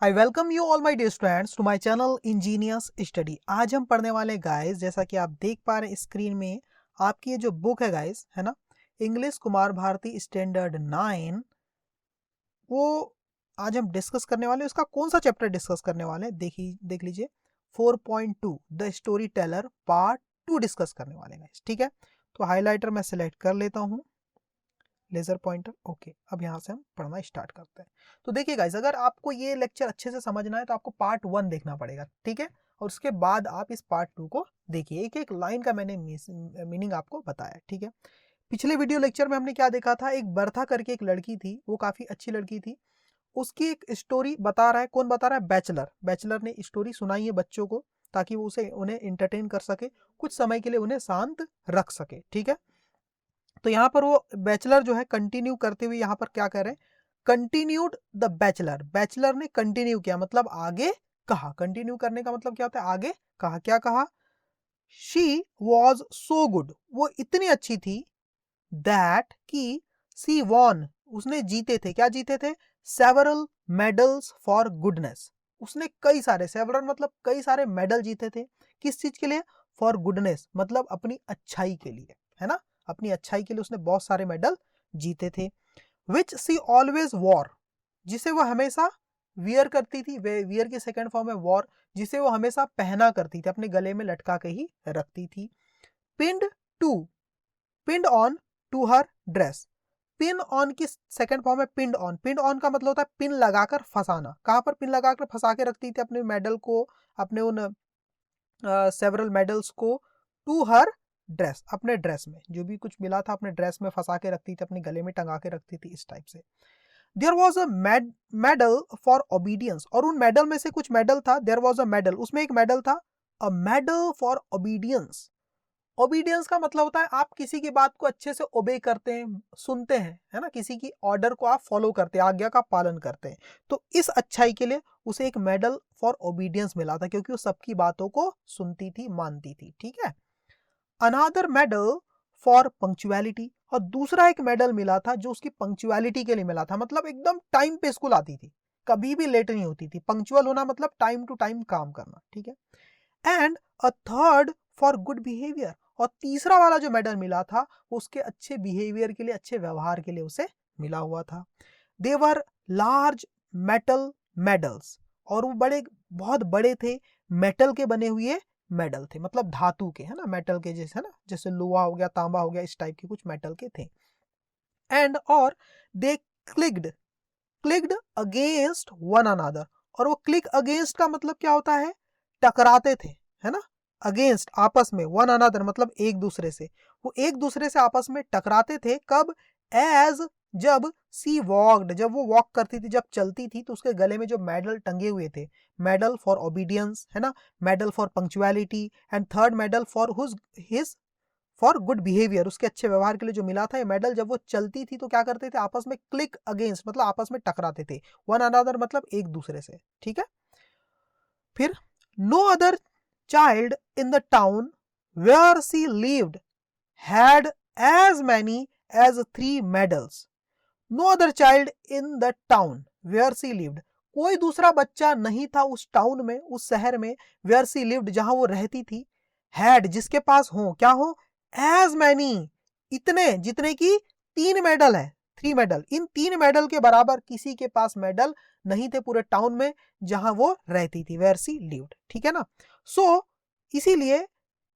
I welcome you all my dear students to my channel engineers study. आज हम पढ़ने वाले गाइस, जैसा कि आप देख पा रहे हैं स्क्रीन में, आपकी ये जो बुक है गाइस, है ना, इंग्लिश कुमार भारती स्टैंडर्ड 9, वो आज हम डिस्कस करने वाले हैं। उसका कौन सा चैप्टर डिस्कस करने वाले हैं, देख लीजिए 4.2 the story teller part 2 discuss करने वाले हैं गाइस। ठीक है, तो हाईलाइटर मैं सिलेक्ट कर लेता हूँ, लेजर पॉइंटर। ओके, अब यहाँ से हम पढ़ना स्टार्ट करते हैं। तो देखिए गाइस, अगर आपको ये लेक्चर अच्छे से समझना है तो आपको पार्ट 1 देखना पड़ेगा, ठीक है, और उसके बाद आप इस पार्ट 2 को देखिए। एक एक लाइन का मैंने मीनिंग आपको बताया, ठीक है। पिछले वीडियो लेक्चर में हमने क्या देखा था, एक बर्था करके एक लड़की थी, वो काफी अच्छी लड़की थी। उसकी एक स्टोरी बता रहा है, कौन बता रहा है? बैचलर। बैचलर ने स्टोरी सुनाई है बच्चों को, ताकि वो उसे उन्हें इंटरटेन कर सके, कुछ समय के लिए उन्हें शांत रख सके, ठीक है। तो यहाँ पर वो बैचलर जो है कंटिन्यू करते हुए यहाँ पर क्या कर रहे हैं, कंटिन्यूड द बैचलर। बैचलर ने कंटिन्यू किया, मतलब आगे कहा। कंटिन्यू करने का मतलब क्या होता है? आगे कहा। क्या कहा? शी वॉज सो गुड, वो इतनी अच्छी थी, दैट की सी वॉन, उसने जीते थे। क्या जीते थे? Several medals for goodness. उसने कई सारे, सेवरल मतलब कई सारे मेडल जीते थे। किस चीज के लिए? फॉर गुडनेस, मतलब अपनी अच्छाई के लिए, है ना। अपनी अच्छाई के लिए उसने बहुत सारे मेडल जीते थे। विच सी ऑलवेज वॉर, जिसे वो हमेशा वियर करती थी। वियर की सेकेंड फॉर्म है वॉर, जिसे वो हमेशा पहना करती थी, अपने गले में लटका के ही रखती थी। Pinned to, pinned on to her dress. Pin on की सेकंड फॉर्म है पिन ऑन। पिन ऑन का मतलब होता है पिन लगाकर फंसाना। कहां पर पिन लगाकर फंसा के रखती थी अपने मेडल को, अपने उन सेवरल मेडल्स को? टू हर ड्रेस, अपने ड्रेस में जो भी कुछ मिला था अपने ड्रेस में फंसा के रखती थी, अपने गले में टंगा के रखती थी, इस टाइप से। There was a medal for obedience, और उन मेडल में से कुछ मेडल था। देयर वॉज अ मेडल, उसमें एक मेडल था, अ मेडल फॉर ओबीडियंस। ओबीडियंस का मतलब होता है आप किसी की बात को अच्छे से ओबे करते हैं, सुनते हैं, है ना, किसी की ऑर्डर को आप फॉलो करते हैं, आज्ञा का पालन करते हैं। तो इस अच्छाई के लिए उसे एक मेडल फॉर ओबीडियंस मिला था, क्योंकि वो सबकी बातों को सुनती थी, मानती थी, ठीक है। अनादर मेडल फॉर पंक्चुअलिटी, और दूसरा एक मेडल मिला था जो उसकी पंक्चुअलिटी के लिए मिला था, मतलब एकदम टाइम पे स्कूल आती थी, कभी भी लेट नहीं होती थी। पंक्चुअल होना मतलब टाइम टू टाइम काम करना, ठीक है। And a third for good behaviour, और तीसरा वाला जो मेडल मिला था वो उसके अच्छे बिहेवियर के लिए, अच्छे व्यवहार के लिए उसे मिला हुआ था। दे वर लार्ज मेटल मेडल्स, और वो बड़े, बहुत बड़े थे, मेटल के बने हुए मेडल थे, मतलब धातु के, है ना, मेटल के जैसे, है ना, जैसे लोहा हो गया, तांबा हो गया, इस टाइप के कुछ मेटल के थे। एंड और they clicked, clicked against one another, और वो क्लिक अगेंस्ट का मतलब क्या होता है? टकराते थे, है ना। अगेंस्ट आपस में, वन अनदर मतलब एक दूसरे से, वो एक दूसरे से आपस में टकराते थे। कब? एज, जब सी वॉकड, जब वो वॉक करती थी, जब चलती थी, तो उसके गले में जो मेडल टंगे हुए थे, मेडल फॉर ओबीडियंस, है ना, medal for punctuality, and third medal for his for good behaviour, उसके अच्छे व्यवहार के लिए जो मिला था ये मेडल, जब वो चलती थी तो क्या करते थे? आपस में क्लिक अगेंस्ट मतलब आपस में टकराते थे, वन अनदर मतलब एक दूसरे से, ठीक है। फिर no other child in the town where she lived had as many as 3 medals. No other child in the town where she lived, कोई दूसरा बच्चा नहीं था उस टाउन में, उस शहर में, वेयर सी लिव्ड जहां वो रहती थी, हैड जिसके पास हो, क्या हो? एज मैनी, इतने, जितने की 3 मेडल है, 3 मेडल। इन 3 मेडल के बराबर किसी के पास मेडल नहीं थे पूरे टाउन में जहां वो रहती थी, वेयर सी लिव्ड, ठीक है ना। सो इसीलिए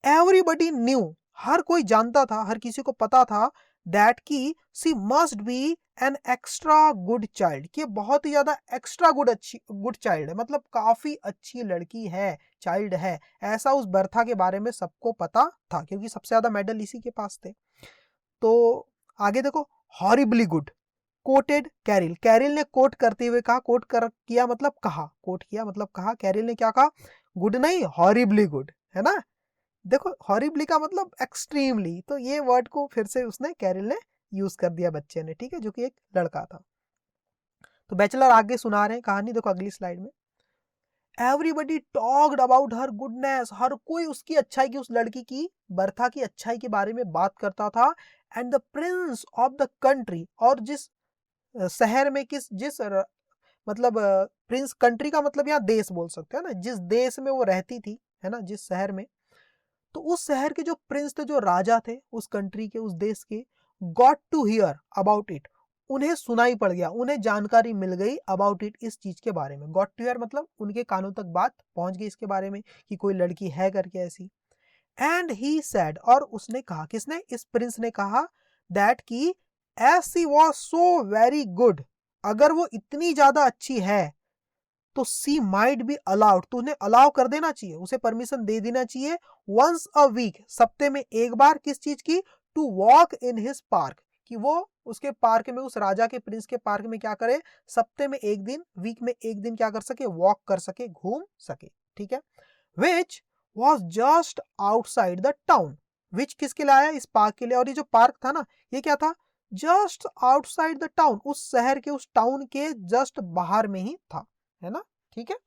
एवरीबडी न्यू, हर कोई जानता था, हर किसी को पता था, दैट की she must be an extra good child, कि बहुत ही ज्यादा एक्स्ट्रा गुड, अच्छी गुड चाइल्ड है, मतलब काफी अच्छी लड़की है, चाइल्ड है, ऐसा उस बर्था के बारे में सबको पता था, क्योंकि सबसे ज्यादा मेडल इसी के पास थे। तो आगे देखो, हॉरिबली गुड कोटेड कैरिल, कैरिल ने कोट करते हुए कहा, कोट कर किया मतलब कहा, कोट किया मतलब कहा, कैरिल ने क्या कहा? गुड नहीं, हॉरिबली गुड, है ना। देखो हॉरिबली का मतलब एक्सट्रीमली, तो ये वर्ड को फिर से उसने, कैरिल ने यूज कर दिया बच्चे ने, ठीक है, जो कि एक लड़का था। तो बैचलर आगे सुना रहे हैं कहानी, देखो अगली स्लाइड में। Everybody talked about her goodness, हर कोई उसकी अच्छाई की, उस लड़की की, बर्था की अच्छाई के बारे में बात करता था। And the Prince of the country, और जिस शहर में, जिस मतलब प्रिंस, कंट्री का मतलब यहाँ देश बोल सकते हैं ना, जिस देश में वो रहती थी, है ना, जिस शहर में, तो उस शहर के जो प्रिंस थे, जो राजा थे उस कंट्री के, उस देश के, got to hear about it, उन्हें सुनाई पड़ गया, उन्हें जानकारी मिल गई अबाउट इट, इस चीज के बारे में। गॉट टू हियर मतलब उनके कानों तक बात पहुंच गई इसके बारे में कि कोई लड़की है करके ऐसी। एंड ही सेड, और उसने कहा, किसने, इस प्रिंस ने कहा, दैट की as she was so very good, अगर वो इतनी ज्यादा अच्छी है तो सी माइट बी अलाउड, तो उन्हें अलाउ कर देना चाहिए, उसे परमिशन दे देना चाहिए, वंस अ वीक, सप्ते में एक बार, किस चीज की, to walk in his park, कि वो उसके पार्क में, उस राजा के, प्रिंस के पार्क में क्या करे, सप्ते में एक दिन, वीक में एक दिन क्या कर सके, वॉक कर सके, घूम सके, ठीक है। Which was just outside the town, which किसके लिए आया, इस पार्क के लिए, और ये जो पार्क था ना, ये क्या था, जस्ट आउटसाइड द टाउन, उस शहर के, उस टाउन के जस्ट बाहर में ही था, है ना, ठीक है,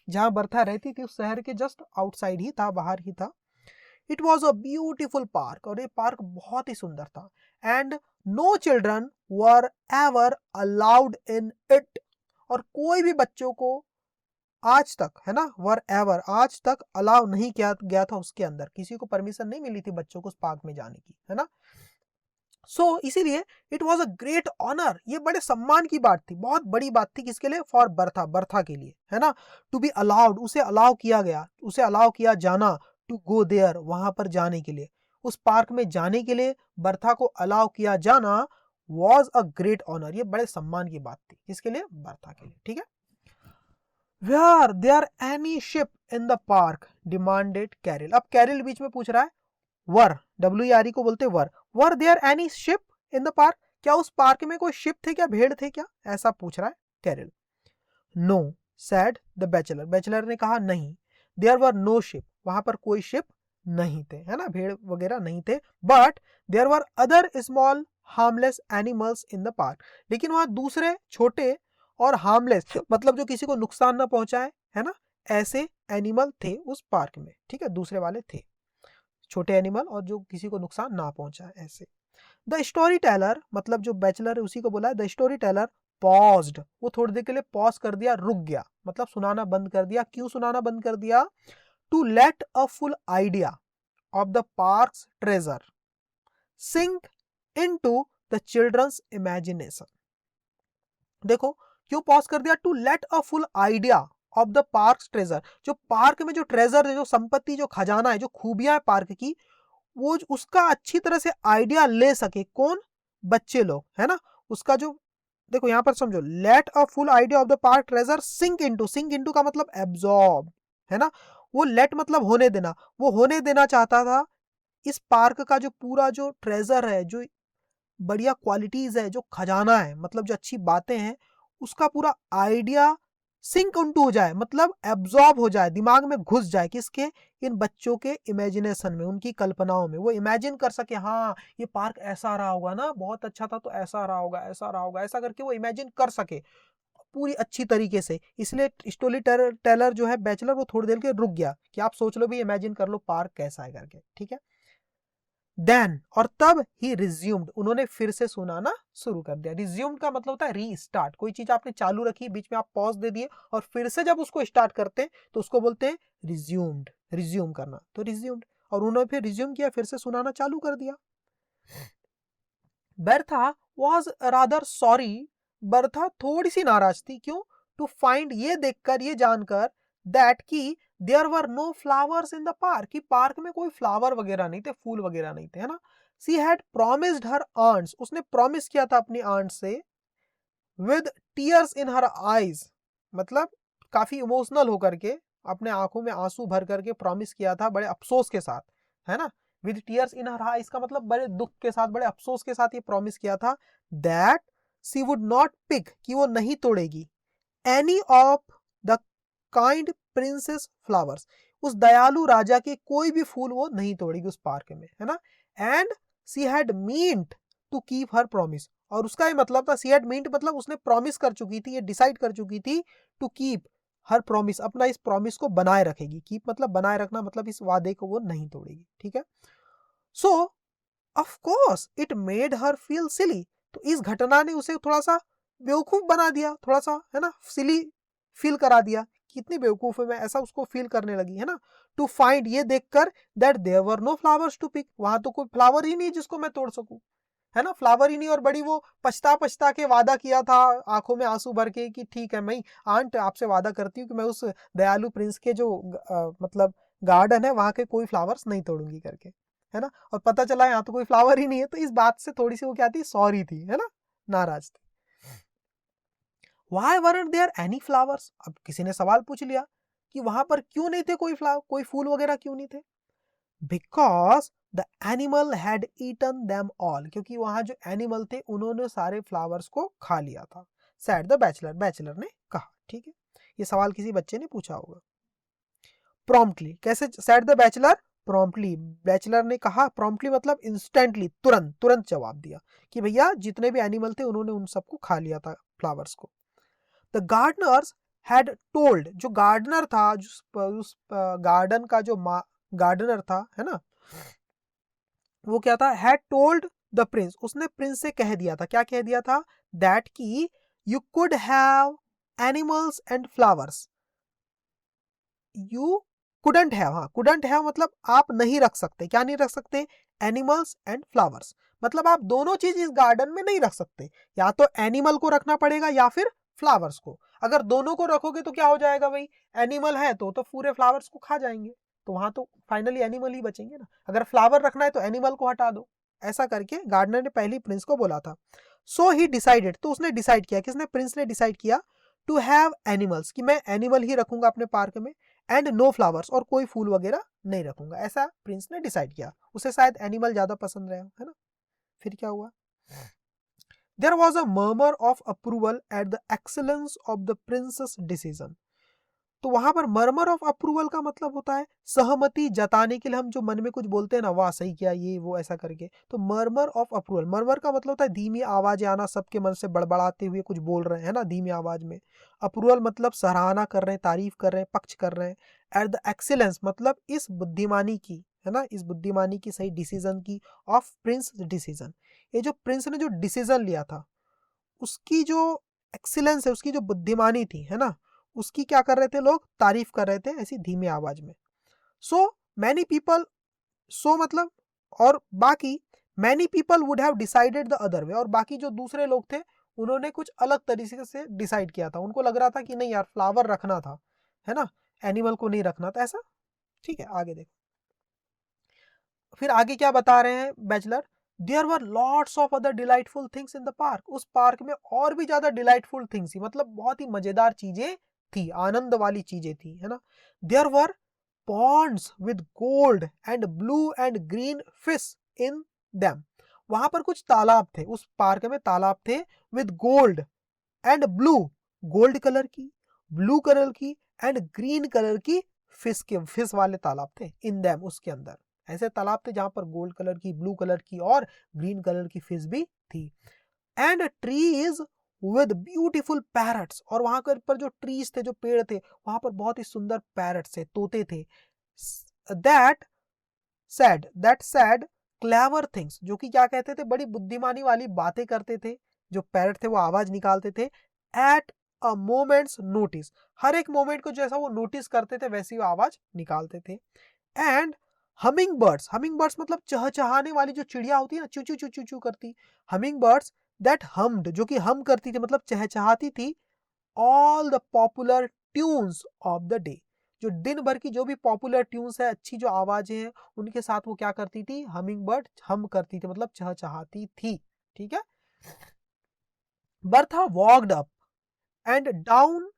जहां बर्था रहती थी उस शहर के जस्ट आउटसाइड ही था, बाहर ही था। It was a beautiful park, और ये पार्क बहुत ही सुंदर था। And no children were ever allowed in it, और कोई भी बच्चों को आज तक, है ना, वर एवर, आज तक अलाउ नहीं किया गया था उसके अंदर, किसी को परमिशन नहीं मिली थी बच्चों को उस पार्क में जाने की, है ना। इसीलिए it was a great honour, ये बड़े सम्मान की बात थी, बहुत बड़ी बात थी, किसके लिए, फॉर बर्था, बर्था के लिए, है ना, टू बी अलाउड, उसे अलाउ किया गया, उसे अलाउ किया जाना, टू गो देयर, वहां पर जाने के लिए, उस पार्क में जाने के लिए बर्था को अलाउ किया जाना वॉज अ ग्रेट ऑनर, ये बड़े सम्मान की बात थी, किसके लिए, बर्था के लिए, ठीक है। Were there any sheep in the park demanded Cyril, अब कैरिल बीच में पूछ रहा है, वर, WERE को बोलते were, were there any sheep in the park, क्या उस पार्क में कोई शिप थे क्या, भेड़ थे क्या, ऐसा पूछ रहा है Cyril. No said the bachelor, bachelor ने कहा नहीं, देयर वर नो शिप, वहां पर कोई शिप नहीं थे, है ना, भेड़ वगैरह नहीं थे, but there were other small harmless animals in the park, लेकिन वहां दूसरे छोटे और हार्मलेस मतलब जो किसी को नुकसान ना पहुंचाए, है ना, ऐसे एनिमल थे उस पार्क में, ठीक है, दूसरे वाले थे, छोटे एनिमल और जो किसी को नुकसान ना पहुंचाए ऐसे। द स्टोरी टेलर, मतलब जो बैचलर है उसी को बोला है, द स्टोरी टेलर पॉज्ड, वो थोड़ी देर के लिए पॉज कर दिया, रुक गया, मतलब सुनाना बंद कर दिया, क्यों सुनाना बंद कर दिया, to let a full idea of the park's treasure sink into the children's imagination, देखो क्यों पॉज कर दिया, to let a full idea of the park treasure, जो पार्क में जो ट्रेजर है, जो संपत्ति, जो खजाना है, जो खूबियां है पार्क की, वो उसका अच्छी तरह से आइडिया ले सके, कौन, बच्चे लोग, है ना, उसका जो, देखो यहां पर समझो, let a full idea of the park treasure sink into, sink into का मतलब एब्जॉर्ब, है ना, वो लेट मतलब होने देना, वो होने देना चाहता था, इस पार्क का जो पूरा जो ट्रेजर है, जो बढ़िया क्वालिटीज है, जो खजाना है, मतलब जो अच्छी बातें हैं, उसका पूरा आइडिया सिंक उनटू हो जाए, मतलब एब्जॉर्ब हो जाए, दिमाग में घुस जाए, किसके, इन बच्चों के इमेजिनेशन में, उनकी कल्पनाओं में, वो इमेजिन कर सके, हाँ ये पार्क ऐसा रहा होगा ना, बहुत अच्छा था, तो ऐसा रहा होगा, ऐसा रहा होगा, ऐसा करके वो इमेजिन कर सके पूरी अच्छी तरीके से। इसलिए स्टोरी टेलर जो है बैचलर, वो थोड़ी देर के रुक गया कि आप सोच लो भी, इमेजिन कर लो पार्क कैसा है करके, ठीक है। देन, और तब ही रिज्यूम्ड, उन्होंने फिर से सुनाना शुरू कर दिया, रिज्यूम्ड का मतलब होता है रीस्टार्ट, कोई चीज आपने चालू रखी, बीच में आप पॉज दे दिए और फिर से जब उसको स्टार्ट करते हैं तो उसको बोलते हैं रिज्यूम्ड, रिज्यूम करना, तो रिज्यूम्ड, और उन्होंने फिर रिज्यूम किया, फिर से सुनाना चालू कर दिया। Bertha was rather sorry, Bertha थोड़ी सी नाराज थी, क्यों, टू फाइंड, ये देखकर, ये जानकर, दैट की there were no flowers in the park, कि पार्क में कोई फ्लावर वगैरह नहीं थे, फूल वगैरह नहीं थे, है ना। She had promised her aunts, उसने प्रॉमिस किया था अपनी आंट से, with tears in her eyes, मतलब काफी इमोशनल होकर के, अपने आंखों में आंसू भर करके प्रॉमिस किया था, बड़े अफसोस के साथ, है ना, with tears in her eyes का मतलब बड़े दुख के साथ, बड़े अफसोस के साथ ये प्रॉमिस किया था, that she would not pick, कि वो नहीं तोड़ेगी, any of the kind prince's flowers, उस दयालु राजा के कोई भी फूल वो नहीं तोड़ेगी उस पार्क में, है ना। And she had meant to keep her promise, और उसका ये मतलब था, सी हैड मीन्ट मतलब उसने प्रॉमिस कर चुकी थी, ये डिसाइड कर चुकी थी, टू कीप हर प्रॉमिस, अपना इस प्रॉमिस को बनाए रखेगी, कीप मतलब बनाए रखना, मतलब इस वादे को वो नहीं तोड़ेगी, ठीक है। So of course it made her feel silly, तो इस घटना ने उसे थोड़ा सा बेवकूफ बना दिया थोड़ा सा, है ना, सिली फील करा दिया, कितनी बेवकूफ है मैं, ऐसा उसको फील करने लगी, है ना। टू फाइंड, ये देखकर, that there were no flowers to pick, वहां तो कोई फ्लावर ही नहीं जिसको मैं तोड़ सकूं, है ना, फ्लावर ही नहीं। और बड़ी वो पछता पछता के वादा किया था, आंखों में आंसू भर के, कि ठीक है मैं आंट आपसे वादा करती हूँ कि मैं उस दयालु प्रिंस के जो मतलब गार्डन है वहां के कोई फ्लावर्स नहीं तोड़ूंगी करके, है ना। और पता चला यहाँ तो कोई फ्लावर ही नहीं है, तो इस बात से थोड़ी सी वो क्या थी, सॉरी थी, है ना, नाराज थी। Why weren't there any flowers? अब किसी ने सवाल पूछ लिया कि वहां पर क्यों नहीं थे कोई फ्लावर, कोई फूल वगैरह क्यों नहीं थे। Because the animal had eaten them all, क्योंकि वहां जो एनिमल थे उन्होंने सारे फ्लावर्स को खा लिया था। Said the bachelor, बैचलर ने कहा, ठीक है, ये सवाल किसी बच्चे ने पूछा होगा। Promptly, कैसे said the bachelor? Promptly, bachelor ने कहा, promptly मतलब इंस्टेंटली, तुरंत तुरंत जवाब दिया कि भैया जितने भी एनिमल थे उन्होंने उन सबको खा लिया था फ्लावर्स को। द गार्डनर्स हैड टोल्ड, जो गार्डनर था, उस गार्डन का जो गार्डनर था, है ना, वो क्या था, हैड टोल्ड द प्रिंस, उसने प्रिंस से कह दिया था, क्या कह दिया था, दैट की you could have animals and flowers, you couldn't have, हाँ कुडंट हैव मतलब आप नहीं रख सकते, क्या नहीं रख सकते, एनिमल्स एंड फ्लावर्स, मतलब आप दोनों चीज इस गार्डन में नहीं रख सकते, या तो एनिमल को रखना पड़ेगा या फिर फ्लावर्स को। अगर दोनों को रखोगे तो क्या हो जाएगा भाई, एनिमल है तो पूरे फ्लावर्स को खा जाएंगे, तो वहां तो फाइनली एनिमल ही बचेंगे ना। अगर फ्लावर रखना है तो एनिमल को हटा दो, ऐसा करके गार्डनर ने पहले प्रिंस को बोला था। सो ही डिसाइडेड, तो उसने डिसाइड किया, किसने, प्रिंस ने डिसाइड किया, टू हैव एनिमल्स, कि मैं एनिमल ही रखूंगा अपने पार्क में, एंड नो फ्लावर्स, और कोई फूल वगैरह नहीं रखूंगा, ऐसा प्रिंस ने डिसाइड किया। उसे शायद एनिमल ज्यादा पसंद रहा, है ना। फिर क्या हुआ, there was a murmur of approval at the excellence of the princess decision. तो वहां पर मर्मर ऑफ अप्रूवल का मतलब होता है सहमति जताने के लिए, हम जो मन में कुछ बोलते हैं ना, वाह सही किया ये वो ऐसा करके, तो मर्मर ऑफ अप्रूवल, मर्मर का मतलब होता है धीमी आवाज आना, सबके मन से बड़बड़ाते हुए कुछ बोल रहे हैं ना धीमी आवाज में। अप्रूवल मतलब सराहना कर रहे हैं, तारीफ कर रहे हैं, पक्ष कर रहे हैं। एट द एक्सीलेंस मतलब इस बुद्धिमानी की, है ना, इस बुद्धिमानी की, सही डिसीजन की, ऑफ प्रिंस डिसीजन, ये जो प्रिंस ने जो डिसीजन लिया था उसकी जो एक्सीलेंस है, उसकी जो बुद्धिमानी थी, है ना, उसकी क्या कर रहे थे लोग, तारीफ कर रहे थे ऐसी धीमी आवाज में। सो मैनी पीपल, सो मतलब और बाकी, many people would have decided the other way, और बाकी जो दूसरे लोग थे उन्होंने कुछ अलग तरीके से डिसाइड किया था, उनको लग रहा था कि नहीं यार फ्लावर रखना था, है ना, एनिमल को नहीं रखना था, ऐसा। ठीक है, आगे देखो, फिर आगे क्या बता रहे हैं bachelor, there were lots of other delightful things in the park, उस पार्क में और भी ज्यादा डिलाइटफुल थिंग्स थी, मतलब बहुत ही मजेदार चीजें थी, आनंद वाली चीजें थी, है ना। There were ponds with gold and blue and green fish in them, वहां पर कुछ तालाब थे, उस पार्क में तालाब थे, with gold and blue, gold colour की, ब्लू कलर की, एंड ग्रीन कलर की फिश के, फिश वाले तालाब थे, इन देम उसके अंदर, ऐसे तालाब थे जहां पर गोल्ड कलर की, ब्लू कलर की और ग्रीन कलर की फिश भी थी। And trees with beautiful parrots, और वहां पर जो ट्रीज थे, जो पेड़ थे, वहां पर बहुत ही सुंदर पैरट्स थे, तोते थे। दैट सैड क्लेवर थिंग्स, जो कि क्या कहते थे, बड़ी बुद्धिमानी वाली बातें करते थे, जो पैरट थे वो आवाज निकालते थे। एट अ मोमेंट्स नोटिस, हर एक मोमेंट को जैसा वो नोटिस करते थे वैसी वो आवाज निकालते थे। And humming birds, humming birds मतलब चहचहाने वाली जो चिड़िया होती है ना, चू चू चू चू चू करती, हमिंग बर्ड्स दैट हमड, जो कि हम करती थी मतलब चहचहाती थी, all the popular tunes of the day, जो दिन भर की जो भी पॉपुलर ट्यून्स है, अच्छी जो आवाजें हैं, उनके साथ वो क्या करती थी, हमिंग बर्ड हम करती थी मतलब चहचहाती थी। ठीक है, Bertha walked up and down,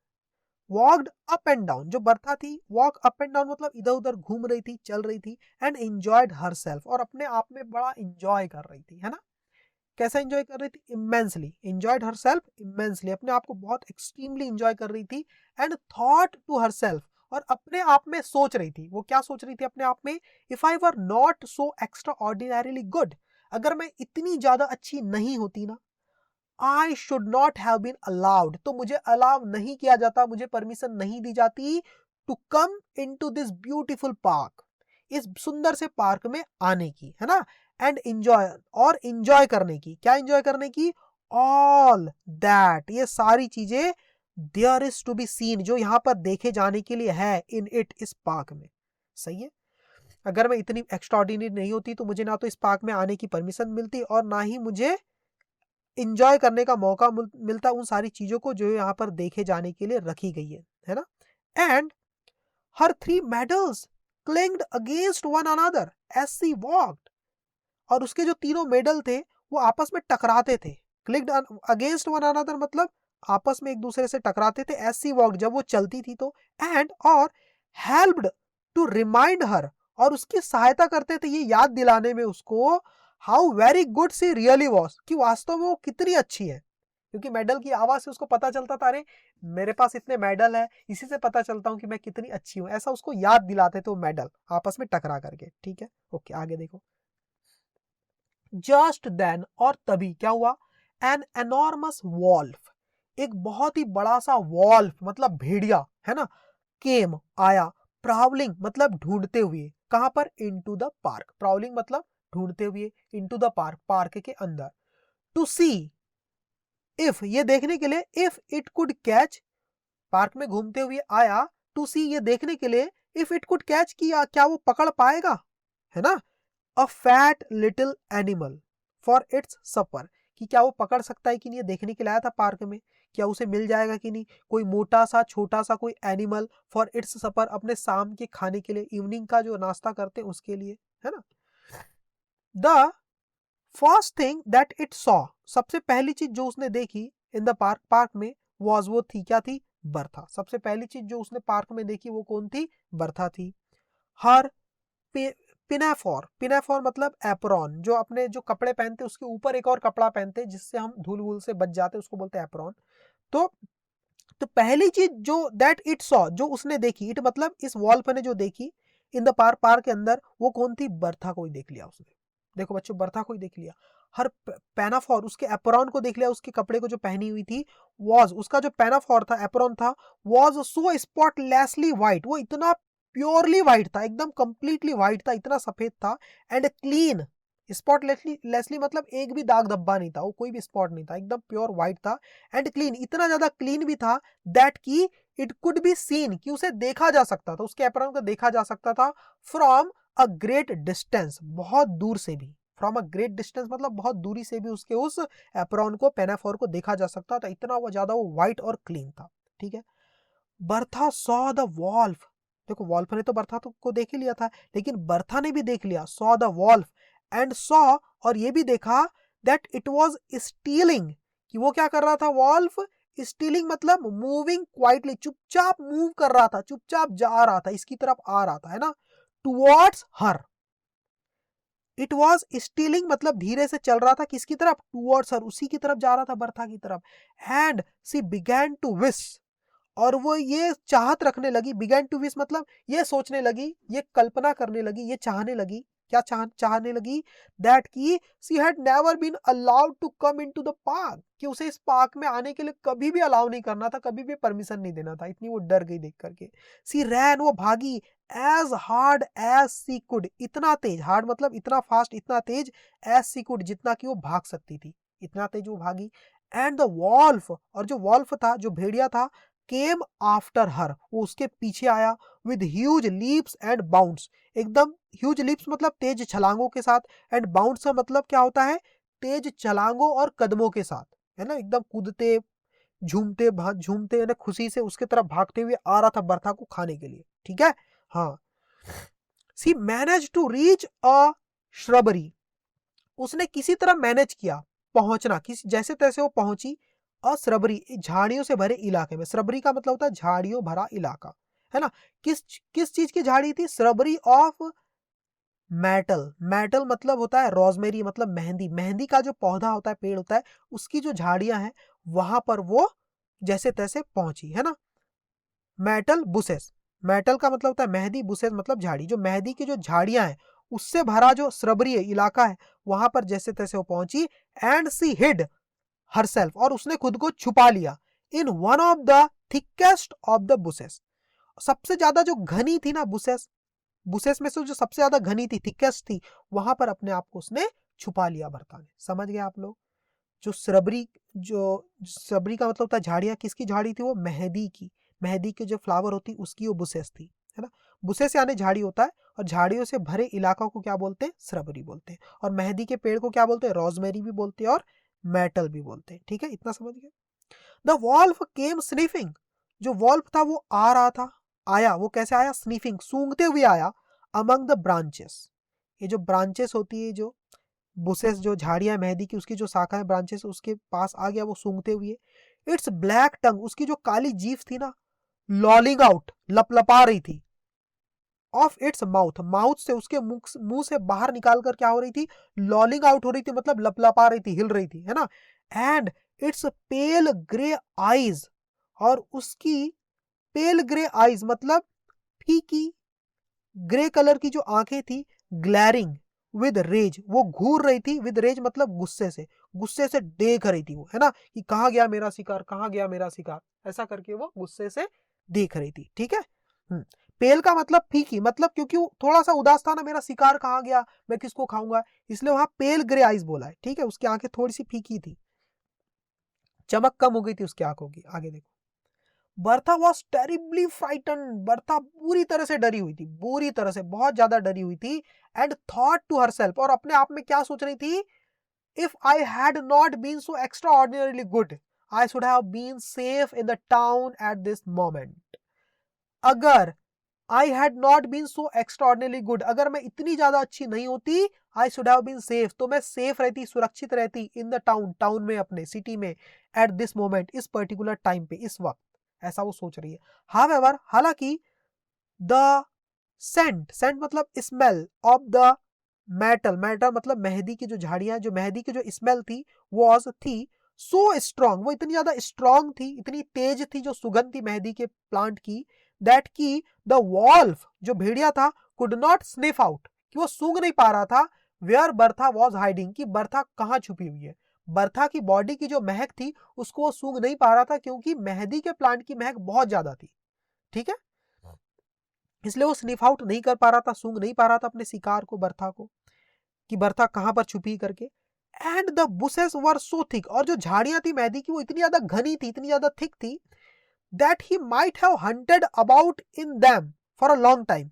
walked up and down, जो बर्था थी, वॉक अप एंड डाउन मतलब इधर उधर घूम रही थी, चल रही थी, एंड एंजॉयड हरसेल्फ, और अपने आप में बड़ा एंजॉय कर रही थी, है ना। कैसा एंजॉय कर रही थी, इमेंसली, एंजॉयड हरसेल्फ इमेंसली, अपने आप को बहुत एक्सट्रीमली एंजॉय कर रही थी। एंड थॉट टू हरसेल्फ, और अपने आप में सोच रही थी, वो क्या सोच रही थी अपने आप में, if I were not so extraordinarily good, अगर मैं इतनी ज्यादा अच्छी नहीं होती ना, I should not have been allowed, तो मुझे अलाउ नहीं किया जाता, मुझे परमिशन नहीं दी जाती, to come in to this beautiful park, इस सुंदर से पार्क में आने की, है ना। एंड एंजॉय, और एंजॉय करने की, क्या एंजॉय करने की, ऑल दैट, ये सारी चीजें there is to be seen, जो यहाँ पर देखे जाने के लिए है, इन इट, इस पार्क में। सही है। अगर मैं इतनी एक्स्ट्राऑर्डिनरी नहीं होती तो मुझे ना तो इस पार्क में आने की परमिशन मिलती और ना ही मुझे इंजॉय करने का मौका मिलता उन सारी चीजों को जो यहाँ पर देखे जाने के लिए रखी गई है ना। And her 3 medals clinked against one another as she walked, और उसके जो तीनों मेडल थे वो आपस में टकराते थे। क्लिक्ड अगेंस्ट वन अनदर मतलब आपस में एक दूसरे से टकराते थे, एज शी वॉक्ड जब वो चलती थी तो, एंड और हेल्प्ड टू रिमाइंड हर, और उसकी सहायता करते थे ये याद दिलाने में उसको, how very good she really was, कि वास्तव में वो कितनी अच्छी है। क्योंकि मेडल की आवाज से उसको पता चलता था, अरे मेरे पास इतने मेडल है, इसी से पता चलता हूँ कि मैं कितनी अच्छी हूँ, ऐसा उसको याद दिलाते थे वो मेडल आपस में टकरा करके। ठीक है, ओके आगे देखो। जस्ट देन, और तभी क्या हुआ, एन एनॉर्मस वॉल्फ, एक बहुत ही बड़ा सा वॉल्फ मतलब भेड़िया है ना, केम आया, प्राउलिंग मतलब ढूंढते हुए, कहां पर, इनटू द पार्क, प्राउलिंग मतलब ढूंढते हुए, इनटू द पार्क, पार्क के अंदर, टू सी इफ, ये देखने के लिए, if it could catch, park में घूमते हुए आया, टू सी ये देखने के लिए, इफ इट कुड कैच, किया क्या वो पकड़ पाएगा, है ना, a fat little animal for its supper, कि क्या वो पकड़ सकता है कि नहीं, ये देखने के लिए आया था पार्क में, क्या उसे मिल जाएगा कि नहीं, कोई मोटा सा छोटा सा कोई एनिमल, फॉर इट्स सपर, अपने शाम के खाने के लिए, इवनिंग का जो नाश्ता करते हैं उसके लिए, है ना। The first thing that it saw, सबसे पहली चीज जो उसने देखी इन द पार्क, पार्क में, वॉज, वो थी, क्या थी, बर्था। सबसे पहली चीज जो उसने पार्क में देखी वो कौन थी, बर्था थी। हर पिनाफोर, पिनाफोर मतलब एप्रॉन, जो अपने जो कपड़े पहनते उसके ऊपर एक और कपड़ा पहनते जिससे हम धूल वूल से बच जाते, उसको बोलते हैं एप्रॉन। तो पहली चीज जो दैट इट सॉ, जो उसने देखी, इट मतलब इस वॉल्फ ने जो देखी इन द पार्क, पार्क के अंदर, वो कौन थी, बर्था को ही देख लिया उसने। देखो बच्चों, बर्था को ही देख लिया। हर पैनाफोर, उसके एप्रॉन को देख लिया, उसके कपड़े को जो पहनी हुई थी, वॉज, उसका जो पैनाफोर था, एप्रॉन था, वॉज सो स्पॉटलेसली व्हाइट, वो इतना प्योरली व्हाइट था, एकदम कंप्लीटली व्हाइट था, इतना सफेद था, एंड क्लीन, स्पॉटलेसली मतलब एक भी दाग धब्बा नहीं था, वो कोई भी स्पॉट नहीं था, एकदम प्योर व्हाइट था, एंड क्लीन, इतना ज्यादा क्लीन भी था, दैट की इट कुड बी सीन, कि उसे देखा जा सकता था, उसके एप्रॉन को देखा जा सकता था, फ्रॉम अ ग्रेट डिस्टेंस, बहुत दूर से भी, फ्रॉम अ ग्रेट डिस्टेंस मतलब बहुत दूरी से भी उसके उस एप्रॉन को, पेनाफोर को देखा जा सकता था, इतना वो ज्यादा वो व्हाइट और क्लीन था। ठीक है। बर्था सॉ द वॉल्फ, देखो वॉल्फ ने तो बर्था को देख ही लिया था, लेकिन बर्था ने भी देख लिया, saw the wolf, and saw, और ये भी देखा, दैट इट वाज स्टीलिंग, कि वो क्या कर रहा था, वॉल्फ, स्टीलिंग मतलब मूविंग क्वाइटली, चुपचाप मूव कर रहा था, चुपचाप जा रहा था, इसकी तरफ आ रहा था, है ना, towards her, it was stealing मतलब धीरे से चल रहा था, किसकी तरफ, टुवर्ड्स हर, उसी की तरफ जा रहा था, बर्था की तरफ, and she began to wish, और वो ये चाहत रखने लगी, बिगैन टू विश मतलब ये सोचने लगी, ये कल्पना करने लगी, ये चाहने लगी, क्या चाहने लगी, दैट की she had never been allowed to come into the park, कि उसे इस पार्क में आने के लिए कभी भी अलाउ नहीं करना था, कभी भी परमिशन नहीं देना था, इतनी वो डर गई देख करके। सी रैन, वो भागी, as hard as she could, इतना तेज, हार्ड मतलब इतना फास्ट, इतना तेज, एज सी कुड जितना कि वो भाग सकती थी, इतना तेज वो भागी, एंड द वॉल्फ, और जो वॉल्फ था, जो भेड़िया था, केम आफ्टर हर, वो उसके पीछे आया, with huge leaps and bounds, एकदम ह्यूज लीप्स मतलब तेज छलांगों के साथ, एंड बाउंड्स का मतलब क्या होता है, तेज छलांगों और कदमों के साथ, है ना, एकदम कूदते झूमते झूमते, है ना, खुशी से उसके तरफ भागते हुए आ रहा था बर्था को खाने के लिए। ठीक है। हाँ। सी मैनेज टू रीच अ श्रबरी, उसने किसी तरह मैनेज किया पहुंचना, किसी जैसे तैसे वो पहुंची, श्रबरी, झाड़ियों से भरे इलाके में, श्रबरी का मतलब होता है झाड़ियों भरा इलाका, है ना। किस किस चीज की झाड़ी थी, श्रबरी ऑफ मेटल, मेटल मतलब होता है रोजमेरी, मतलब मेहंदी, मेहंदी का जो पौधा होता है, पेड़ होता है, उसकी जो झाड़ियां हैं वहां पर वो जैसे तैसे पहुंची, है ना। मेटल बुसेस, मेटल का मतलब होता है मेहंदी, बुसेस मतलब झाड़ी, जो मेहंदी की जो झाड़ियां हैं उससे भरा जो श्रबरी इलाका है वहां पर जैसे तैसे वो पहुंची, एंड सी हिड हरसेल्फ, और उसने खुद को छुपा लिया, in one of the thickest of the buses, सबसे ज्यादा जो घनी थी ना बुसेस, बुसेस में से जो सबसे ज्यादा घनी थी, थिकेस्ट थी, वहां पर अपने आप को उसने छुपा लिया बर्ता ने। समझ गए आप लोग। जो श्रबरी का मतलब होता है झाड़ियाँ, किसकी झाड़ी थी वो? मेहंदी की। मेहंदी के जो फ्लावर होती उसकी वो बुसेस थी, है ना। बुसेस यानी झाड़ी होता है, और झाड़ियों से भरे इलाका को क्या बोलते हैं? श्रबरी बोलते हैं। और मेहंदी के पेड़ को क्या बोलते हैं? रोजमेरी भी बोलते हैं और मेटल भी बोलते हैं। ठीक है, इतना समझ गए। द वॉल्फ केम स्निफिंग, जो वॉल्फ था वो आ रहा था, आया, वो कैसे आया? स्निफिंग, सूंघते हुए आया। अमंग द ब्रांचेस, ये जो ब्रांचेस होती है, जो बुसेस, जो झाड़ियां मेहंदी की, उसकी जो शाखाएं ब्रांचेस, उसके पास आ गया वो सूंघते हुए। इट्स ब्लैक टंग, उसकी जो काली जीभ थी ना, लॉलिंग आउट, लपलपा रही थी। ऑफ इट्स माउथ, माउथ से, उसके मुंह से बाहर निकाल कर क्या हो रही थी? लॉलिंग आउट हो रही थी, मतलब लपलपा रही थी, हिल रही थी, है ना। And its pale grey eyes, और उसकी पेल ग्रे आईज मतलब फीकी ग्रे कलर की जो आंखें थी, ग्लैरिंग विद रेज, वो घूर रही थी। विद रेज मतलब गुस्से से देख रही थी वो, है ना, कि कहां गया मेरा शिकार, कहां गया मेरा शिकार, ऐसा करके वो गुस्से से देख रही थी। ठीक है। पेल का मतलब फीकी, मतलब क्योंकि वो थोड़ा सा उदास था ना, मेरा शिकार कहां गया, मैं किसको खाऊंगा, इसलिए वहां पेल ग्रे आइज बोला है। ठीक है, उसकी आंखें थोड़ी सी फीकी थी, चमक कम हो गई थी उसकी आंखों की। आगे देखो। Bertha was terribly frighten, Bertha पूरी तरह से डरी हुई थी, बुरी तरह से, बहुत ज्यादा डरी हुई थी। एंड थॉट टू हरसेल्फ, और अपने आप में क्या सोच रही थी? If I had not been so extraordinarily good, I should have been safe in the town at this moment. अगर I had not been so extraordinary good, अगर मैं इतनी ज्यादा अच्छी नहीं होती, I should have been safe, तो मैं सेफ रहती, सुरक्षित रहती, इन द टाउन, टाउन में, अपने सिटी में, एट दिस मोमेंट, इस पर्टिकुलर टाइम पे, इस वक्त, ऐसा वो सोच रही है। हाउएवर, हालांकि द सेंट, सेंट मतलब smell, of the metal, metal मतलब मेहंदी की जो झाड़ियां, जो मेहंदी की जो स्मेल थी, वॉज थी सो स्ट्रांग, वो इतनी ज्यादा स्ट्रांग थी, इतनी तेज थी जो सुगंध थी मेहंदी के प्लांट की, दैट की द वॉल्फ, जो भेड़िया था, कुड नॉट स्निफ आउट, कि वो सूंघ नहीं पा रहा था, वेयर बर्था वॉज हाइडिंग, कि बर्था कहाँ छुपी हुई है। बर्था की बॉडी की जो महक थी उसको वो सूंघ नहीं पा रहा था, क्योंकि मेहंदी के प्लांट की महक बहुत ज्यादा थी। ठीक है, इसलिए वो स्निफ आउट नहीं कर पा रहा था, सूंघ नहीं पा रहा था अपने शिकार को, बर्था को, कि बर्था कहां पर छुपी करके। And the buses were so thick, और जो झाड़ियां थी मेहंदी की वो इतनी ज्यादा घनी थी, इतनी ज्यादा थिक थी, that he might have hunted about in them for a long time,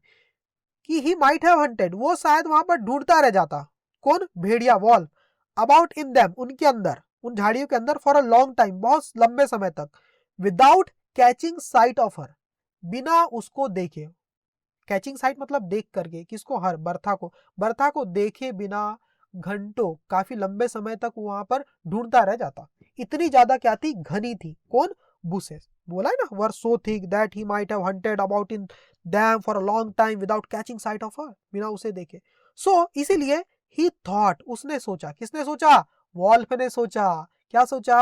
कि ही माइट हैव हंटेड, वो शायद वहां पर ढूंढता रह जाता। कौन? भेड़िया, वॉल्फ, अबाउट इन देम, उनके अंदर, उन झाड़ियों के अंदर, फॉर अ लॉन्ग टाइम, बहुत लंबे समय तक, without catching sight of her, बिना उसको देखे। कैचिंग साइट मतलब देख करके, किसको? हर, बर्था को, बर्था को देखे बिना घंटों, काफी लंबे समय तक वहां पर ढूंढता रह जाता। इतनी ज्यादा क्या थी? घनी थी। कौन? बुसेस, बोला है ना, were so thick that he might have hunted about in them for a long time without catching sight of her, बिना उसे देखे। सो इसीलिए ही थॉट, उसने सोचा, किसने सोचा? वॉल्फ ने सोचा। क्या सोचा?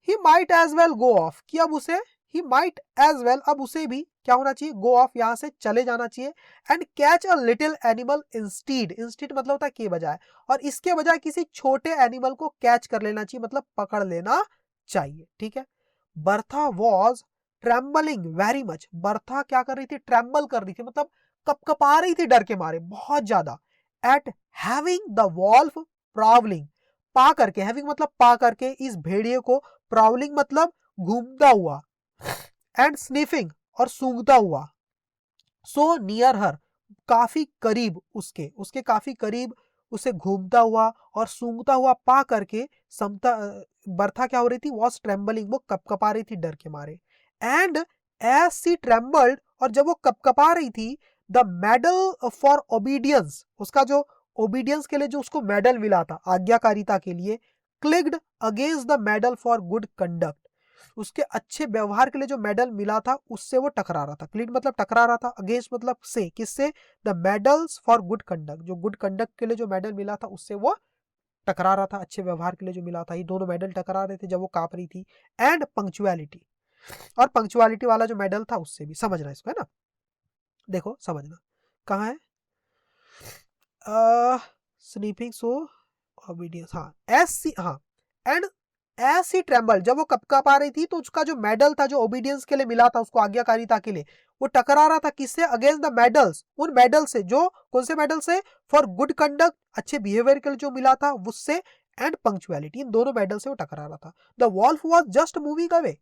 He might as well go off, कि अब उसे, ही माइट एज वेल, अब उसे भी क्या होना चाहिए? गो ऑफ, यहां से चले जाना चाहिए। And catch a little animal instead, instead मतलब होता है के बजाय, और इसके बजाय किसी छोटे एनिमल को कैच कर लेना चाहिए, मतलब पकड़ लेना चाहिए। ठीक है। Bertha was trembling very much, Bertha क्या कर रही थी? ट्रेम्बल कर रही थी, मतलब कपकपा रही थी डर के मारे, बहुत ज्यादा। एट हैविंग द वॉल्फ प्रावलिंग, पा करके, हैविंग मतलब पा करके, इस भेड़िए को, प्राउलिंग मतलब घूमता हुआ, एंड स्निफिंग और सूंघता हुआ, सो नियर हर, काफी करीब उसके, उसके काफी करीब उसे घूमता हुआ और सूंघता हुआ पा करके, समता, बर्था क्या हो रही थी? वॉज ट्रेम्बलिंग, वो कपकपा रही थी डर के मारे। एंड एज सी ट्रेम्बल्ड, और जब वो कपकपा रही थी, द मेडल फॉर ओबीडियंस, उसका जो ओबीडियंस के लिए जो उसको मेडल मिला था, आज्ञाकारिता के लिए, clicked against the medal for good conduct, उसके अच्छे व्यवहार के लिए जो मेडल मिला था उससे वो टकरा रहा था। क्लिड मतलब टकरा रहा था, अगेंस्ट मतलब से, किससे? The medals for good conduct, जो गुड कंडक्ट के लिए जो मेडल मिला था उससे वो टकरा रहा था, अच्छे व्यवहार के लिए जो मिला था, ये दोनों मेडल टकरा रहे थे जब वो कांप रही थी। एंड पंक्चुअलिटी, और पंक्चुअलिटी वाला जो मेडल था उससे भी, समझना इसको, है ना। देखो समझना, कहाँ है? स्लीपिंग सो ओबीडियंस, हाँ, एस सी, हाँ। एंड एस ही ट्रेम्बल, जब वो कपकपा रही थी तो उसका जो मेडल था, जो ओबीडियंस के लिए मिला था उसको, आज्ञाकारिता के लिए, वो टकरा रहा था किससे? अगेंस्ट द मेडल्स, उन मेडल से, जो कौन से मेडल से? फॉर गुड कंडक्ट, अच्छे बिहेवियर के लिए जो मिला था उससे, एंड पंक्चुअलिटी, इन दोनों मेडल से वो टकरा रहा था। The wolf was just moving away,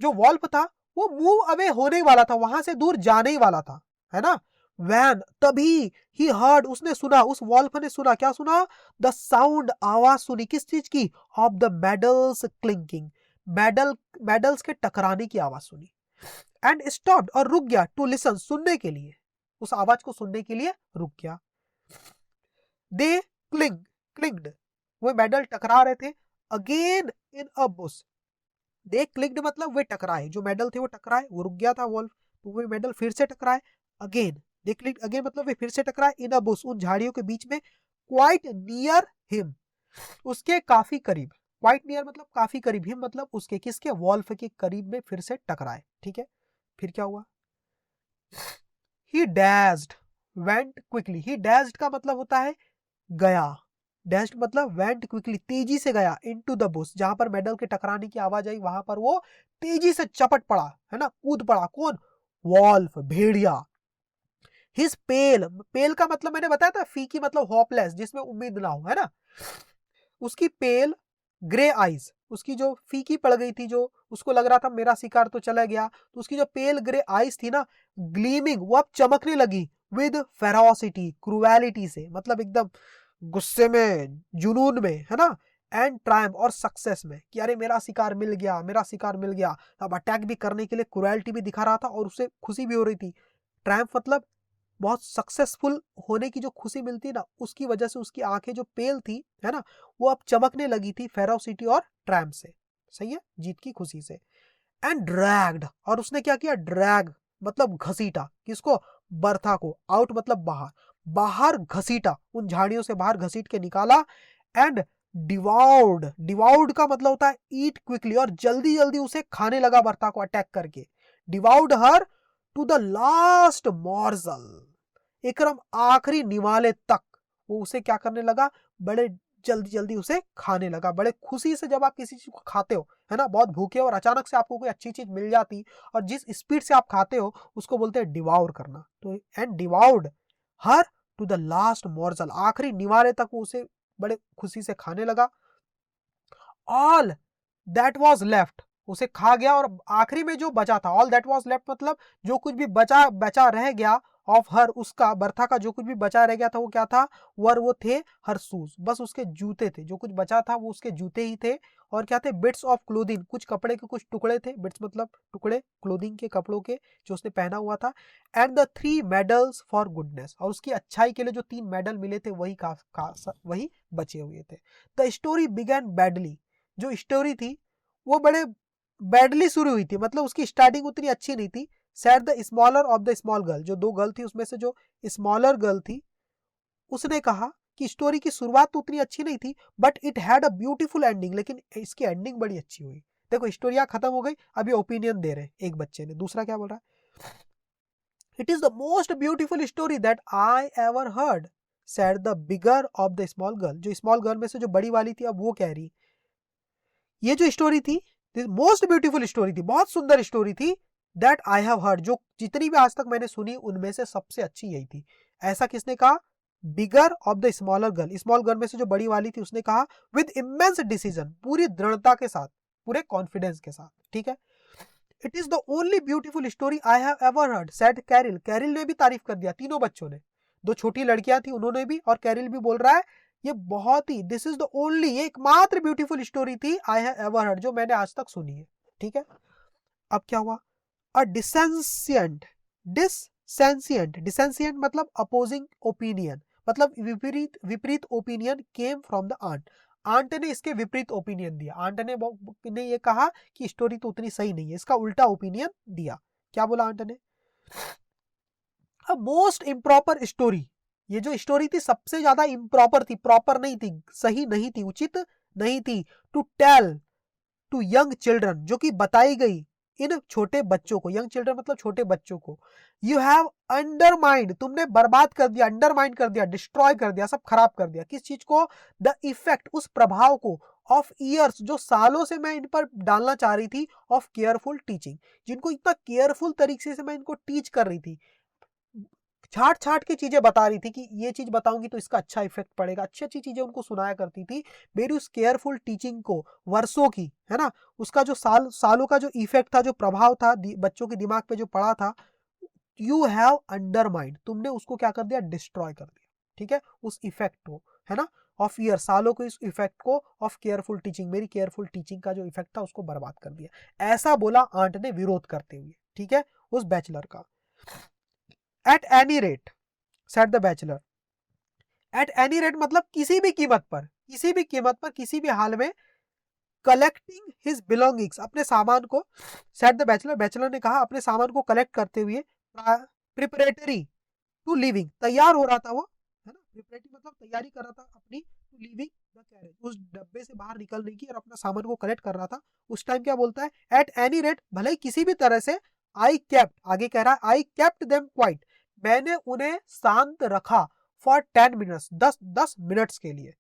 जो वॉल्फ था वो मूव अवे होने वाला था, वहां से दूर जाने ही वाला था, है ना। वैन, तभी ही हर्ड, उसने सुना, उस वॉल्फ ने सुना, क्या सुना, द साउंड, आवाज सुनी, किस चीज की, ऑफ द मेडल्स क्लिंकिंग, मेडल्स के टकराने की आवाज सुनी। एंड स्टॉप्ड, और रुक गया, टू लिसन, सुनने के लिए, उस आवाज को सुनने के लिए रुक गया। दे क्लिंग्ड, वो मेडल टकरा रहे थे, again in a bush, they clicked मतलब वे टकराए, जो मेडल थे वो टकराए, वो रुक गया था वॉल्फ, तो वो मेडल फिर से टकराए, अगेन दे क्लिक्ड अगेन मतलब वे फिर से टकराए, इन अ बुश, उन झाड़ियों के बीच में, क्वाइट नियर हिम, उसके काफी करीब, क्वाइट नियर मतलब काफी करीब, हिम मतलब उसके, किसके, वॉल्फ के करीब में फिर से टकराए, ठीक है। फिर क्या हुआ, ही डैश्ड, वेंट क्विकली, ही डैश्ड का मतलब होता है गया, डैश्ड मतलब वेंट क्विकली, तेजी से गया, इनटू द बुश, जहां पर मेडल के टकराने की आवाज आई वहां पर वो तेजी से चपट पड़ा, है ना, कूद पड़ा, कौन, वॉल्फ, भेड़िया। हिज पेल, पेल का मतलब मैंने बताया था, फीकी मतलब होपलेस, जिसमें उम्मीद ना हो, है ना। उसकी पेल ग्रे आईज, उसकी जो फीकी पड़ गई थी, जो उसको लग रहा था मेरा शिकार तो चला गया, तो उसकी जो पेल ग्रे आईज थी ना, ग्लीमिंग, वो अब चमकने लगी, विद फेरोसिटी, क्रुएलिटी से, मतलब एकदम गुस्से में, जुनून में, है ना, एंड ट्रायम्फ, और सक्सेस में, कि अरे मेरा शिकार मिल गया, मेरा शिकार मिल गया। अब अटैक भी करने के लिए क्रुएलिटी भी दिखा रहा था और उसे खुशी भी हो रही थी। ट्रायम्फ मतलब बहुत सक्सेसफुल होने की जो खुशी मिलती ना, उसकी वजह से उसकी आंखें जो पेल थी, है ना, वो अब चमकने लगी थी फेरोसिटी और ट्रायम्फ से, सही है, जीत की खुशी से। एंड ड्रैग्ड, और उसने क्या किया, ड्रैग मतलब घसीटा, किसको, बर्था को, आउट मतलब बाहर, बाहर घसीटा, उन झाड़ियों से बाहर घसीट के निकाला। एंड डिवाउड, डिवाउड का मतलब होता है ईट क्विकली, और जल्दी जल्दी उसे खाने लगा, बर्था को अटैक करके। Devoid her to the last मॉर्जल, एकदम आखिरी निवाले तक वो उसे क्या करने लगा, बड़े जल्दी जल्दी उसे खाने लगा, बड़े खुशी से। जब आप किसी चीज को खाते हो, है ना, बहुत भूखे हो और अचानक से आपको कोई अच्छी चीज मिल जाती और जिस स्पीड से आप खाते हो उसको बोलते हैं डिवाउर करना। तो and devoured her to the last morsel, आखिरी निवाले तक वो उसे बड़े खुशी से खाने लगा। ऑल दैट वॉज लेफ्ट, उसे खा गया, और आखिरी में जो बचा था, ऑल दैट वॉज लेफ्ट मतलब जो कुछ भी बचा बचा रह गया, ऑफ हर, उसका, बर्था का जो कुछ भी बचा रह गया था, वो क्या था, वो थे हर शूज, बस उसके जूते थे, जो कुछ बचा था वो उसके जूते ही थे। और क्या थे, बिट्स ऑफ क्लोथिंग, कुछ कपड़े के कुछ टुकड़े थे, बिट्स मतलब टुकड़े, क्लोथिंग के कपड़ों के जो उसने पहना हुआ था। And the 3 medals for goodness, और उसकी अच्छाई के लिए जो 3 मेडल मिले थे वही वही बचे हुए थे। द स्टोरी बिगैन बैडली, जो स्टोरी थी वो बड़े बैडली शुरू हुई थी, मतलब उसकी स्टार्टिंग उतनी अच्छी नहीं थी। Sad the smaller of the small girl, जो 2 गर्ल थी उसमें से जो स्मॉलर गर्ल थी उसने कहा कि स्टोरी की शुरुआत तो उतनी अच्छी नहीं थी, but it had a beautiful ending, लेकिन इसकी एंडिंग बड़ी अच्छी हुई। देखो स्टोरी खत्म हो गई, अभी ओपिनियन दे रहे हैं एक बच्चे ने, दूसरा क्या बोल रहा है, it is the most beautiful story that I ever heard, sad the bigger of the small girl, जो स्मॉल गर्ल में से जो बड़ी वाली थी अब वो कह रही, ये जो स्टोरी थी मोस्ट ब्यूटीफुल स्टोरी थी, बहुत सुंदर स्टोरी थी, दैट आई हैव हर्ड, जो जितनी भी आज तक मैंने सुनी उनमें से सबसे अच्छी यही थी। ऐसा किसने कहा, bigger of the smaller girl, small girl में से जो बड़ी वाली थी उसने कहा, विद इमेंस डिसीजन, पूरी दृढ़ता के साथ, पूरे कॉन्फिडेंस के साथ, ठीक है। It is the only beautiful story I have ever heard, said Cyril, Cyril ने भी तारीफ कर दिया, तीनों बच्चों ने, 2 छोटी लड़कियां थी उन्होंने भी, और कैरिल भी बोल रहा है ये बहुत ही, दिस इज द ओनली, ये एकमात्र ब्यूटीफुल स्टोरी थी आई हैव एवर हर्ड, जो मैंने आज तक सुनी है, ठीक है। अब क्या हुआ, अ डिसेंसियंट, डिसेंसियंट मतलब अपोजिंग ओपिनियन, मतलब विपरीत विपरीत opinion came from the aunt, aunt ने इसके विपरीत ओपिनियन दिया, आंट ने ये कहा कि स्टोरी तो उतनी सही नहीं है, इसका उल्टा ओपिनियन दिया। क्या बोला आंट ने, अ मोस्ट इम्प्रॉपर स्टोरी, ये जो स्टोरी थी सबसे ज्यादा इम्प्रॉपर थी, प्रॉपर नहीं थी, सही नहीं थी, उचित नहीं थी, to tell to young children, जो कि बताई गई इन छोटे बच्चों को, यंग चिल्ड्रन मतलब छोटे बच्चों को। यू हैव अंडरमाइंड, तुमने बर्बाद कर दिया, अंडरमाइन कर दिया, डिस्ट्रॉय कर दिया, सब खराब कर दिया, किस चीज को, द इफेक्ट, उस प्रभाव को, ऑफ ईयर्स, जो सालों से मैं इन पर डालना चाह रही थी, ऑफ केयरफुल टीचिंग, जिनको इतना केयरफुल तरीके से मैं इनको टीच कर रही थी, छाट छाट की चीजें बता रही थी कि ये चीज बताऊंगी तो इसका अच्छा इफेक्ट पड़ेगा, अच्छी अच्छी चीजें उनको सुनाया करती थी। मेरी उस केयरफुल टीचिंग को, वर्षों की, है ना, उसका जो सालों का जो इफेक्ट था, जो प्रभाव था बच्चों के दिमाग पे जो पड़ा था, यू हैव अंडरमाइंड, तुमने उसको क्या कर दिया, डिस्ट्रॉय कर दिया। ठीक है, उस इफेक्ट को, है ना, ऑफ ईयर, सालों को, इस इफेक्ट को ऑफ केयरफुल टीचिंग, मेरी केयरफुल टीचिंग का जो इफेक्ट था उसको बर्बाद कर दिया। ऐसा बोला आंट ने विरोध करते हुए, ठीक है, उस बैचलर का। At any rate, set the bachelor, at any rate मतलब किसी भी कीमत पर, किसी भी कीमत पर, किसी भी हाल में, कलेक्टिंग हिज बिलोंगिंग्स, अपने सामान को, सेट द बैचलर, बैचलर ने कहा अपने सामान को कलेक्ट करते हुए, प्रिपरेटरी टू लिविंग, तैयार हो रहा था वो, है ना, प्रिपरेटरी मतलब तैयारी कर रहा था अपनी, टू लिविंग द कैरेज, उस डब्बे से बाहर निकलने की, और अपना सामान को कलेक्ट कर रहा था। उस टाइम क्या बोलता है, एट एनी रेट, भले ही किसी भी तरह से, आई केप्ट, आगे कह रहा है आई केप्ट देम क्वाइट, मैंने उन्हें शांत रखा, फॉर 10 मिनट्स, 10 मिनट्स के लिए,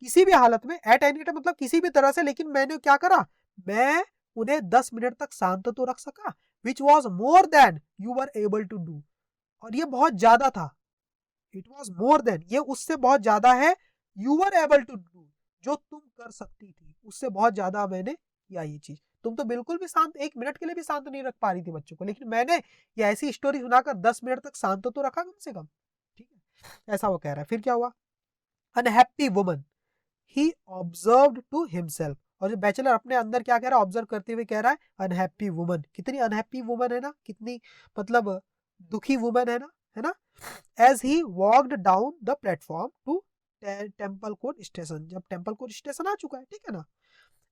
किसी भी हालत में, एट एनी रेट मतलब किसी भी तरह से, लेकिन मैंने क्या करा, मैं उन्हें 10 मिनट तक शांत तो रख सका, which was more than you were able to do, और ये बहुत ज्यादा था, इट वॉज मोर देन, ये उससे बहुत ज्यादा है, you were able to do, जो तुम कर सकती थी, उससे बहुत ज्यादा मैंने किया ये चीज। तुम तो बिल्कुल भी शांत, 1 मिनट के लिए भी शांत नहीं रख पा रही थी बच्चों को, लेकिन मैंने ये ऐसी स्टोरी सुनाकर 10 मिनट तक शांत तो रखा कम से कम। ठीक है, ऐसा वो कह रहा है। फिर क्या हुआ, unhappy woman, he observed to himself, और जो बैचलर अपने अंदर क्या कह रहा है, ऑब्जर्व करते हुए कह रहा है, अनहैप्पी वुमन, कितनी अनहैप्पी वुमन है ना, कितनी मतलब दुखी वुमन है ना, as he walked down the platform to Temple Court station, जब टेम्पल कोर्ट स्टेशन आ चुका है, ठीक है ना,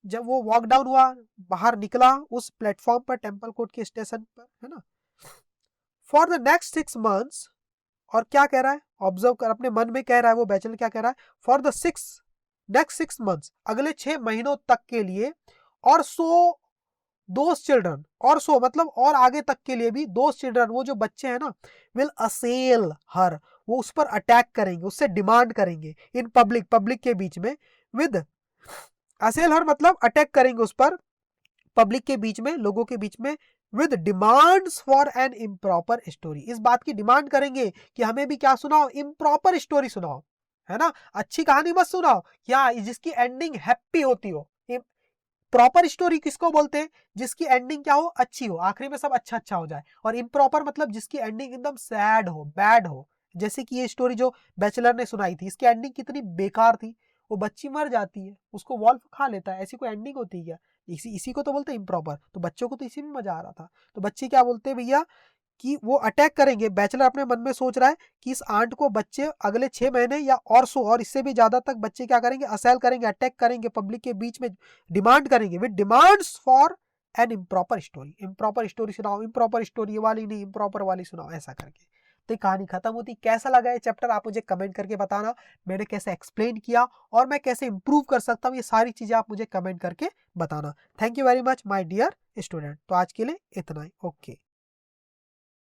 जब वो वॉक डाउन हुआ, बाहर निकला उस प्लेटफॉर्म पर, टेम्पल कोर्ट के स्टेशन पर, है ना, फॉर द नेक्स्ट 6 मंथ्स, और क्या कह रहा है, ऑब्जर्व कर, अपने मन में कह रहा है वो बैचलर, क्या कह रहा है, फॉर द नेक्स्ट 6 मंथ्स, अगले 6 महीनों तक के लिए, और सो दोस चिल्ड्रन, और सो मतलब और आगे तक के लिए भी, दोस चिल्ड्रन, वो जो बच्चे हैं ना, विल असेल हर, वो उस पर अटैक करेंगे, उससे डिमांड करेंगे, इन पब्लिक, पब्लिक के बीच में, विद असेल हर मतलब अटैक करेंगे उस पर, पब्लिक के बीच में, लोगों के बीच में, with demands for an improper story, इस बात की डिमांड करेंगे कि हमें भी क्या सुनाओ, इम्प्रॉपर स्टोरी सुनाओ, है ना, अच्छी कहानी मत सुनाओ, क्या जिसकी एंडिंग हैप्पी होती हो। प्रॉपर स्टोरी किसको बोलते हैं, जिसकी एंडिंग क्या हो, अच्छी हो, आखिरी में सब अच्छा अच्छा हो जाए, और इम्प्रॉपर मतलब जिसकी एंडिंग एकदम सैड हो, बैड हो, जैसे कि ये स्टोरी जो बैचलर ने सुनाई थी, इसकी एंडिंग कितनी बेकार थी, वो बच्ची मर जाती है, उसको वॉल्फ खा लेता है, ऐसी कोई एंडिंग होती है क्या, इसी को तो बोलते हैं इम्प्रॉपर। तो बच्चों को तो इसी में मजा आ रहा था, तो बच्चे क्या बोलते हैं भैया, कि वो अटैक करेंगे, बैचलर अपने मन में सोच रहा है कि इस आंट को बच्चे अगले 6 महीने या और सो, और इससे भी ज्यादा तक बच्चे क्या करेंगे, असेल करेंगे, अटैक करेंगे, पब्लिक के बीच में डिमांड करेंगे, with demands for an improper story, improper story सुनाओ, इम्प्रॉपर स्टोरी, ये वाली नहीं, इम्प्रॉपर वाली सुनाओ, ऐसा करके। तो कहानी खत्म होती। कैसा लगा ये चैप्टर, आप मुझे कमेंट करके बताना, मैंने कैसे एक्सप्लेन किया और मैं कैसे इंप्रूव कर सकता हूँ, ये सारी चीजें आप मुझे कमेंट करके बताना। Thank you very much my dear student. तो आज के लिए इतना ही, ओके।